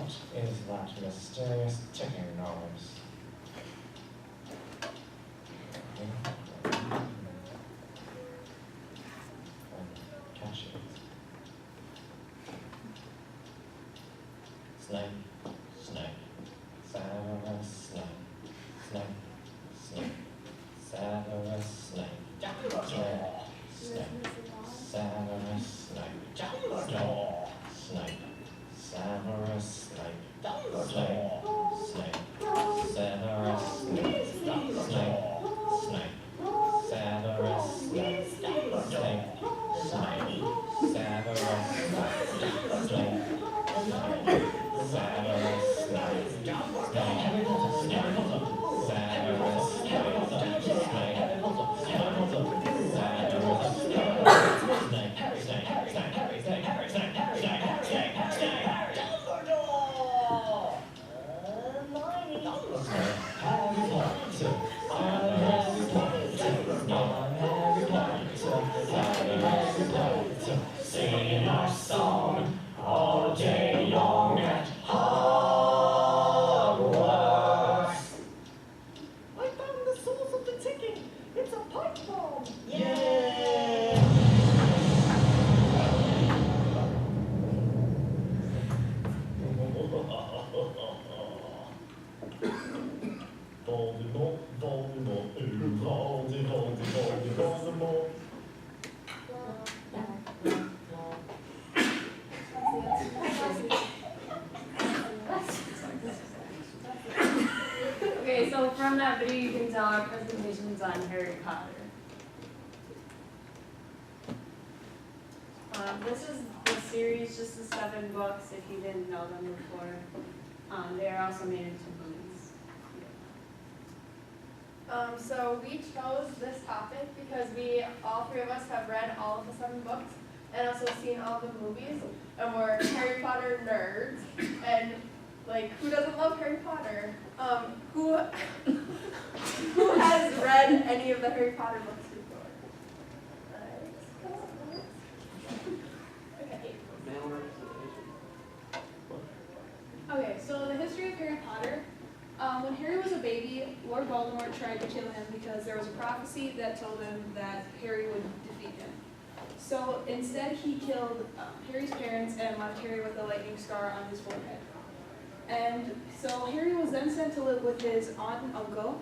What is that mysterious ticking noise? Catch it. Snake, snake, Severus Snape, snake, snake, Severus Snape, snake, snake, Severus Snape, snake, snake, Severus Snape, snake, snake, Severus Snape, snake, snake, Severus Snape, snake, snake, Severus Snape, snake, snake. Severus Snape, singing our song all day long at Hogwarts. I found the source of the ticking. It's a pipe bomb. Yay! Voldemort, Voldemort, Voldemort. Okay, so from that video you can tell our presentation's on Harry Potter. This is the series, just the 7 books, if you didn't know them before. They are also made into movies. So we chose this topic because all three of us have read all of the 7 books and also seen all the movies, and we're Harry Potter nerds. And like, who doesn't love Harry Potter? Who has read any of the Harry Potter books before? Okay. Okay, so the history of Harry Potter. When Harry was a baby, Lord Voldemort tried to kill him because there was a prophecy that told him that Harry would defeat him. So instead he killed Harry's parents and left Harry with a lightning scar on his forehead. And so Harry was then sent to live with his aunt and uncle,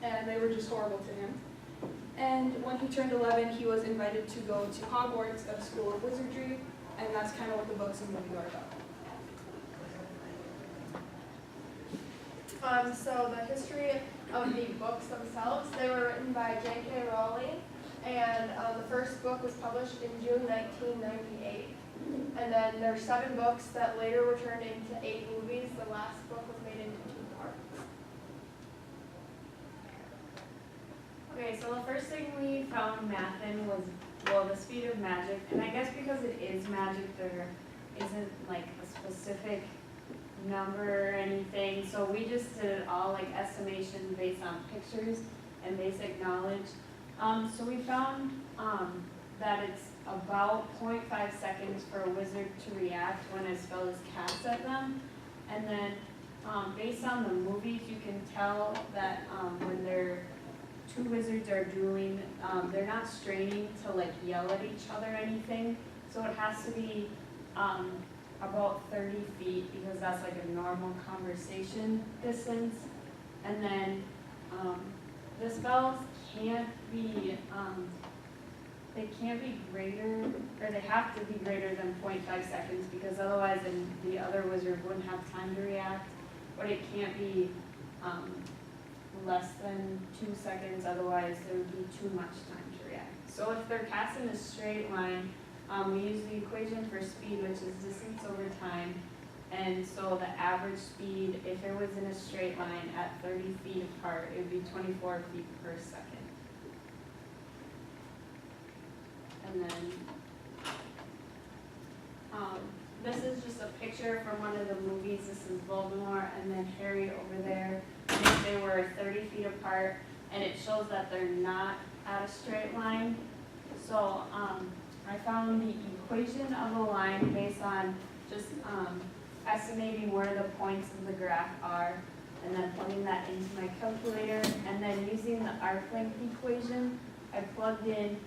and they were just horrible to him. And when he turned 11, he was invited to go to Hogwarts, a school of wizardry, and that's kind of what the books and movie are about. So the history of the books themselves, they were written by J.K. Rowling, and the first book was published in June 1998. And then there are 7 books that later were turned into 8 movies. The last book was made into 2 parts. Okay, so the first thing we found math in was, well, the speed of magic. And I guess because it is magic, there isn't like a specific number or anything. So we just did it all like estimation based on pictures and basic knowledge. So we found that it's about 0.5 seconds for a wizard to react when a spell is cast at them. And then based on the movies, you can tell that when two wizards are dueling, they're not straining to like yell at each other or anything. So it has to be about 30 feet because that's like a normal conversation distance. And then the spells can't be, they can't be greater, or they have to be greater than 0.5 seconds because otherwise then the other wizard wouldn't have time to react. But it can't be less than 2 seconds, otherwise there would be too much time to react. So if they're cast in a straight line, we use the equation for speed, which is distance over time. And so the average speed, if it was in a straight line at 30 feet apart, it would be 24 feet per second. And then this is just a picture from one of the movies. This is Voldemort and then Harry over there. And if they were 30 feet apart, and it shows that they're not at a straight line. So I found the equation of a line based on just estimating where the points of the graph are, and then plugging that into my calculator, and then using the arc length equation, I plugged in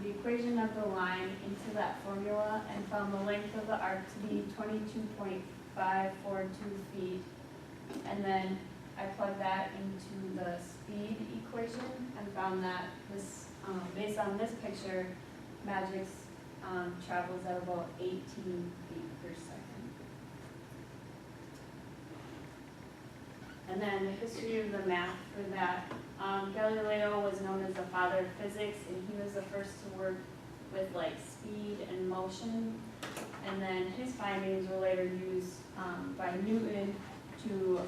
the equation of the line into that formula and found the length of the arc to be 22.542 feet. And then I plugged that into the speed equation and found that this, based on this picture, Magix travels at about 18 feet per second. And then the history of the math for that. Galileo was known as the father of physics, and he was the first to work with like speed and motion. And then his findings were later used by Newton to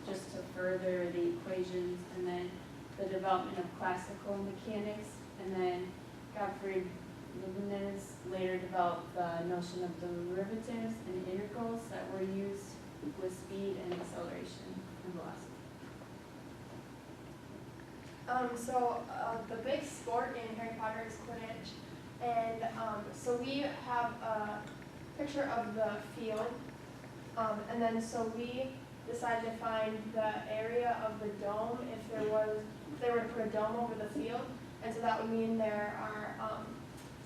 just to further the equations, and then the development of classical mechanics. And then Gottfried Leibniz later developed the notion of derivatives and integrals that were used with speed and acceleration and velocity. The big sport in Harry Potter is Quidditch, and so we have a picture of the field, and then so we decided to find the area of the dome if they were to put a dome over the field, and so that would mean there are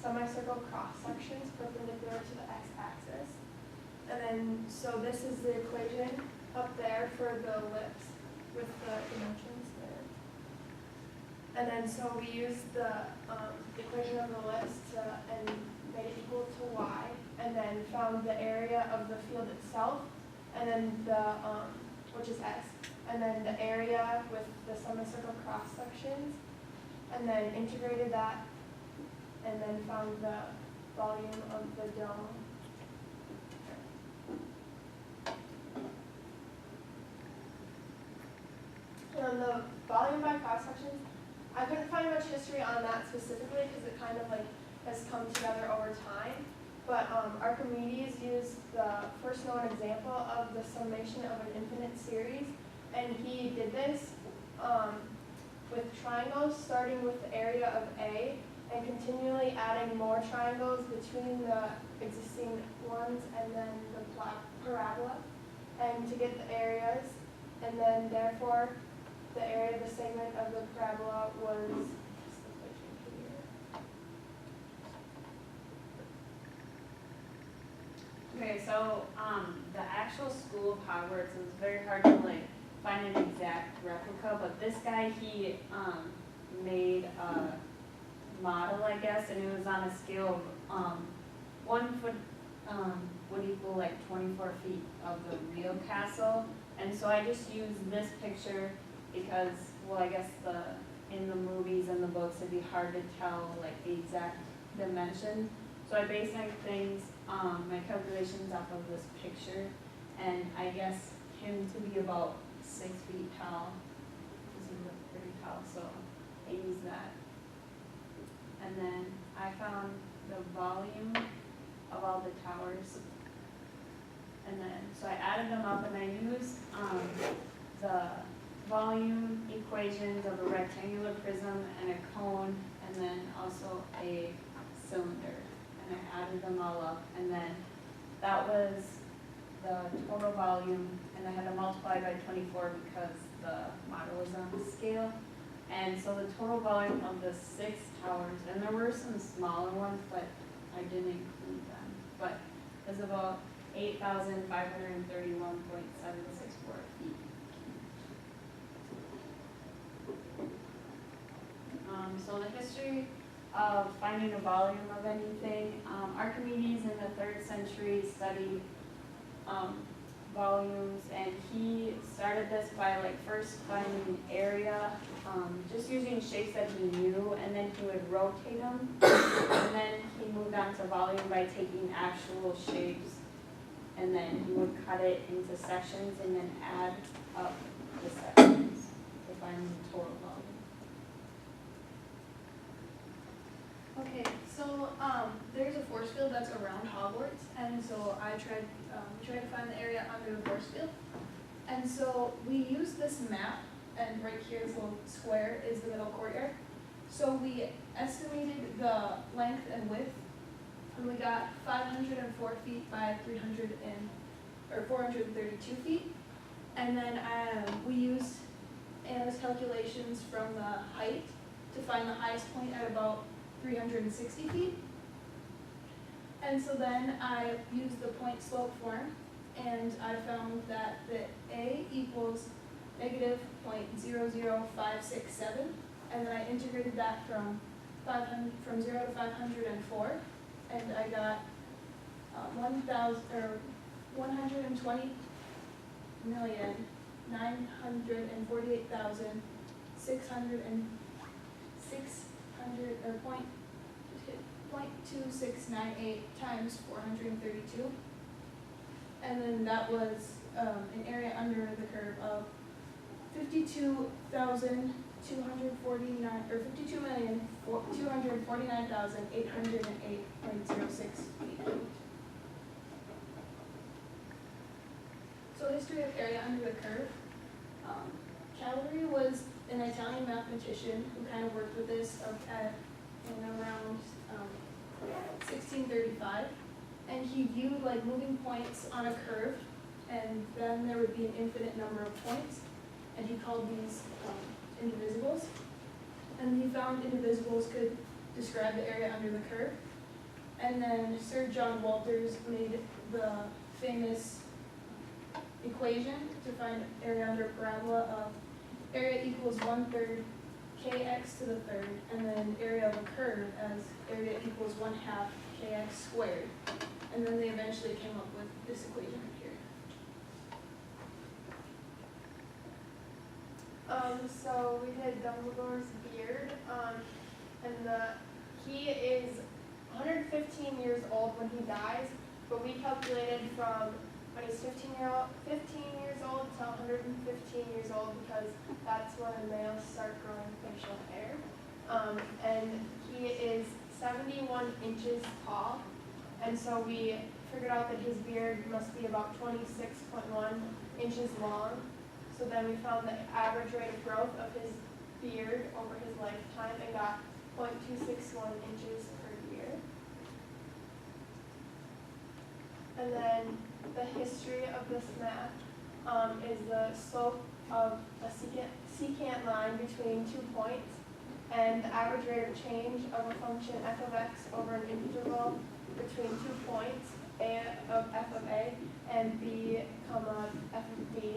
semicircle cross sections perpendicular to the x-axis, and then so this is the equation up there for the ellipse with the dimensions there. And then so we used the equation of the ellipse and made it equal to y, and then found the area of the field itself, and then the, which is s, and then the area with the semicircle cross sections, and then integrated that, and then found the volume of the dome. And on the volume by cross sections, I couldn't find much history on that specifically because it kind of like has come together over time. But Archimedes used the first known example of the summation of an infinite series, and he did this with triangles starting with the area of A and continually adding more triangles between the existing ones and then the parabola, and to get the areas, and then therefore the area of the segment of the parabola was Okay, so the actual school of Hogwarts, it was very hard to like find an exact replica, but this guy, he made a model, I guess, and it was on a scale of 1 foot would equal like 24 feet of the real castle. And so I just used this picture because, well, I guess in the movies and the books it'd be hard to tell like the exact dimensions. So I based my things, my calculations off of this picture, and I guess him to be about 6 feet tall, because he looked pretty tall, so I used that. And then I found the volume of all the towers, and then so I added them up, and I used the volume equations of a rectangular prism and a cone, and then also a cylinder, and I added them all up, and then that was the total volume, and I had to multiply by 24 because the model was on the scale. And so the total volume of the 6 towers, and there were some smaller ones, but I didn't include them, but it was about 8,531.764 feet. So the history of finding a volume of anything, Archimedes in the 3rd century studied volumes, and he started this by like first finding area, just using shapes that he knew, and then he would rotate them, and then he moved on to volume by taking actual shapes, and then he would cut it into sections and then add up the sections to find the total volume. Okay, so there's a force field that's around Hogwarts, and so I tried to find the area under the force field. And so we used this map, and right here, this little square is the middle courtyard. So we estimated the length and width and we got 504 feet by 432 feet. And then we used Anna's calculations from the height to find the highest point at about 360 feet. And so then I used the point slope form, and I found that the A equals negative 0.00567, and then I integrated that from 0 to 504, and I got 0.2698 times 432, and then that was an area under the curve of 52,249,808.06 feet. So history of area under the curve. Calorie was an Italian mathematician who kind of worked with this in around 1635, and he viewed like moving points on a curve, and then there would be an infinite number of points, and he called these indivisibles, and he found indivisibles could describe the area under the curve. And then Sir John Walters made the famous equation to find area under a parabola of area equals 1/3 kx to the third, and then area of a curve as area equals 1/2 kx squared. And then they eventually came up with this equation right here. So we did Dumbledore's beard, and he is 115 years old when he dies, but we calculated from when he's 15 years old to 115 years old because that's when males start growing facial hair. And he is 71 inches tall, and so we figured out that his beard must be about 26.1 inches long. So then we found the average rate of growth of his beard over his lifetime and got 0.261 inches per year. And then the history of this map is the slope of a secant line between 2 points, and the average rate of change of a function f of x over an interval between 2 points, a of f of a and b comma f of b,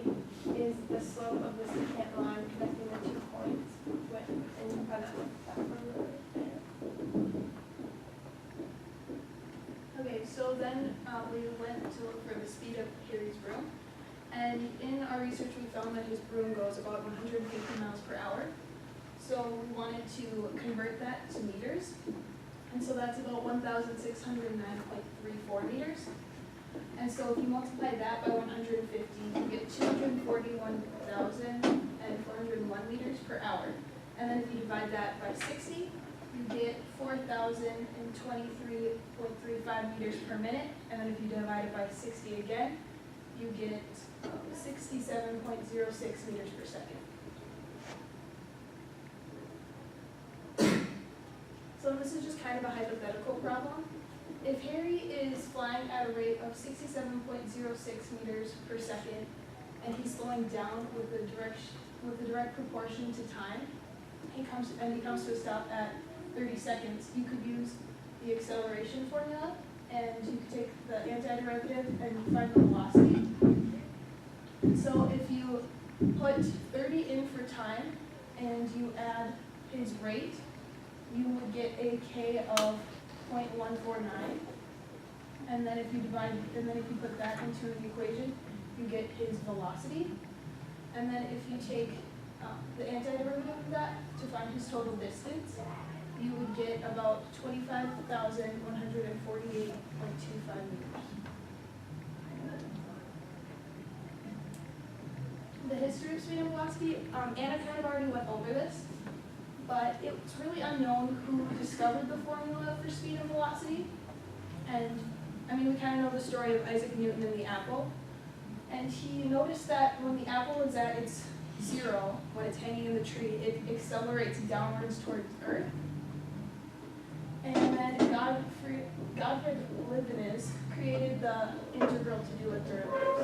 is the slope of the secant line connecting the 2 points with, and you can find that with that formula right there. Okay, so then we went to look for the speed of Harry's broom, and in our research we found that his broom goes about 150 miles per hour. So we wanted to convert that to meters, and so that's about 1,609.34 meters. And so if you multiply that by 150, you get 241,401 meters per hour. And then if you divide that by 60, you get 4,023.35 meters per minute. And then if you divide it by 60 again, you get 67.06 meters per second. So this is just kind of a hypothetical problem. If Harry is flying at a rate of 67.06 meters per second, and he's slowing down with the direct proportion to time, he comes to a stop at 30 seconds, you could use the acceleration formula, and you could take the antiderivative and find the velocity. So if you put 30 in for time, and you add his rate, you would get a k of 0.149, and then if you put that into the equation, you get his velocity. And then if you take the antiderivative of that to find his total distance, you would get about 25,148.25 meters. The history of speed and velocity, Anna kind of already went over this, but it's really unknown who discovered the formula for speed and velocity. And I mean, we kind of know the story of Isaac Newton and the apple. And he noticed that when the apple is at its zero, when it's hanging in the tree, it accelerates downwards towards Earth. And then Godfrey Leibniz created the integral to do it through